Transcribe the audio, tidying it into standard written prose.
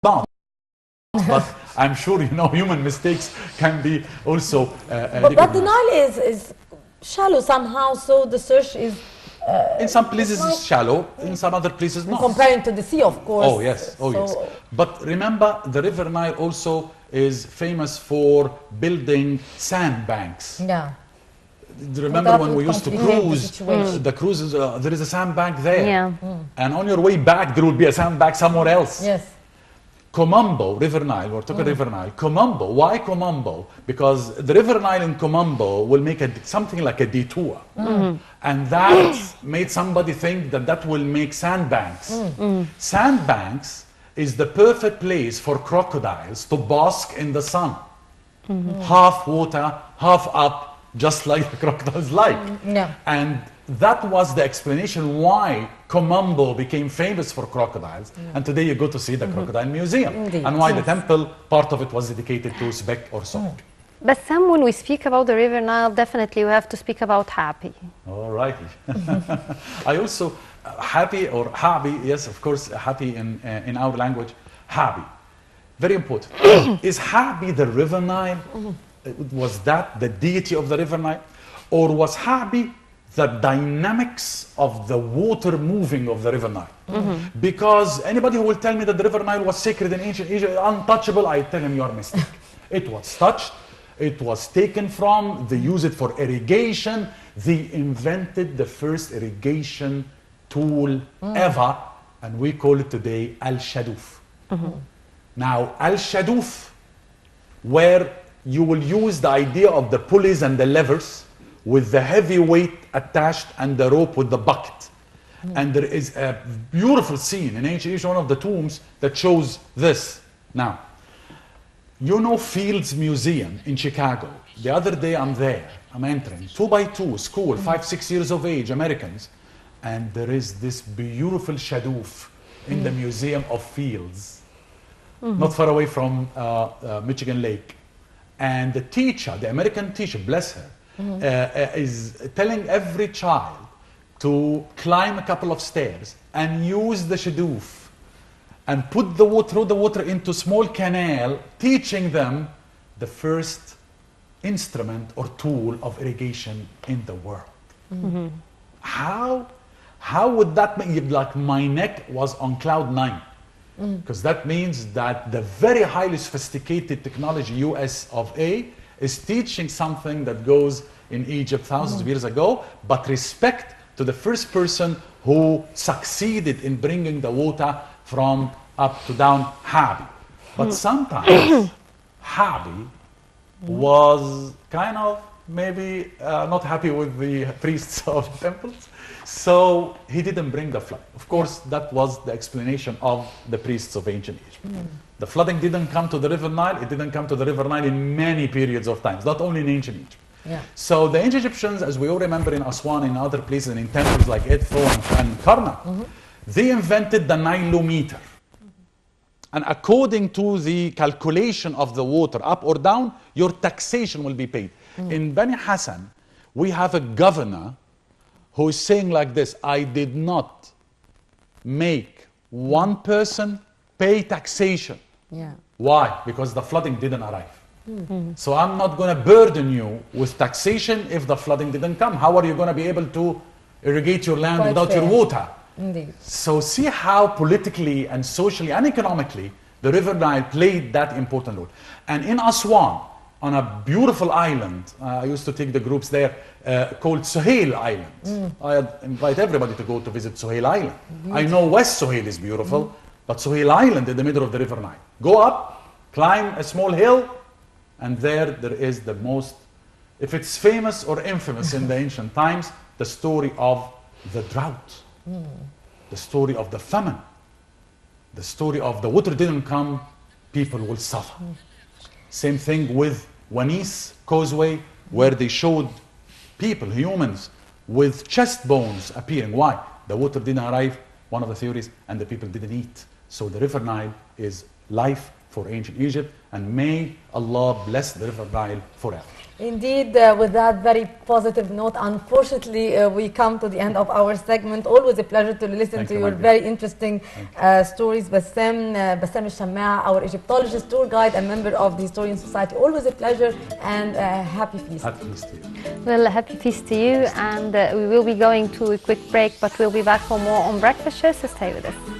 bound. But I'm sure, you know, human mistakes can be also but the Nile is shallow somehow, so the search is... in some places it's shallow, in some other places not. Comparing to the sea, of course. Oh, yes. Oh, yes. But remember, the River Nile also is famous for building sandbanks. Yeah. Remember when we used to cruise, the cruises, there is a sandbank there. Yeah. And on your way back, there will be a sandbank somewhere else. Yes. Komombo, River Nile, we're talking River Nile. Komombo, why Komombo? Because the River Nile in Komombo will make something like a detour. And that made somebody think that that will make sandbanks. Sandbanks is the perfect place for crocodiles to bask in the sun. Half water, half up, just like the crocodiles like. Yeah. And that was the explanation why Komombo became famous for crocodiles. And today you go to see the Crocodile Museum. Indeed. And why the temple, part of it was dedicated to Spek or Sok. Bassam, when we speak about the River Nile, definitely we have to speak about Happy. All righty. I also, happy or Habi, yes, of course, happy in our language, Habi. Very important. Is Habi the River Nile? Was that the deity of the River Nile? Or was Habi the dynamics of the water moving of the River Nile? Because anybody who will tell me that the River Nile was sacred in ancient Egypt, untouchable, I tell him you are mistaken. It was touched, it was taken from, they use it for irrigation, they invented the first irrigation tool ever, and we call it today Al-Shaduf. Now, Al-Shaduf, where you will use the idea of the pulleys and the levers with the heavy weight attached and the rope with the bucket. And there is a beautiful scene in ancient Egypt, one of the tombs that shows this. Now, you know Fields Museum in Chicago. The other day I'm there, I'm entering, 2 by 2, school, 5, 6 years of age, Americans. And there is this beautiful shadoof in the Museum of Fields, not far away from Michigan Lake. And the teacher, the American teacher, bless her, is telling every child to climb a couple of stairs and use the shadoof and put the water, throw the water into small canal, teaching them the first instrument or tool of irrigation in the world. How would that make, like my neck was on cloud 9? Because that means that the very highly sophisticated technology US of A is teaching something that goes in Egypt thousands of years ago, but respect to the first person who succeeded in bringing the water from up to down, Habi. But sometimes Habi was kind of maybe not happy with the priests of temples, so he didn't bring the flood. Of course, that was the explanation of the priests of ancient Egypt. The flooding didn't come to the River Nile, it didn't come to the River Nile in many periods of times, not only in ancient Egypt. So the ancient Egyptians, as we all remember in Aswan and other places and in temples like Edfu and Karnak, they invented the Nilometer. And according to the calculation of the water, up or down, your taxation will be paid. In Bani Hassan, we have a governor who is saying like this: I did not make one person pay taxation. Why? Because the flooding didn't arrive. So I'm not going to burden you with taxation if the flooding didn't come. How are you going to be able to irrigate your land without your water? Indeed. So see how politically and socially and economically the River Nile played that important role. And in Aswan, on a beautiful island, I used to take the groups there, called Sohail Island. I invite everybody to go to visit Sohail Island. I know West Sohail is beautiful, but Sohail Island in the middle of the River Nile. Go up, climb a small hill, and there is the most, if it's famous or infamous in the ancient times, the story of the drought, the story of the famine, the story of the water didn't come, people will suffer. Same thing with Wanis Causeway, where they showed people, humans, with chest bones appearing. Why? The water didn't arrive, one of the theories, and the people didn't eat. So the River Nile is life for ancient Egypt, and may Allah bless the river Nile forever. Indeed, with that very positive note, unfortunately, we come to the end of our segment. Always a pleasure to listen Thank to you, your my dear. very interesting stories. Bassam Shammaa, our Egyptologist, tour guide, and member of the Historian Society. Always a pleasure, and happy feast. Happy feast to you. Well, happy feast to you, and we will be going to a quick break, but we'll be back for more on breakfast shows, so stay with us.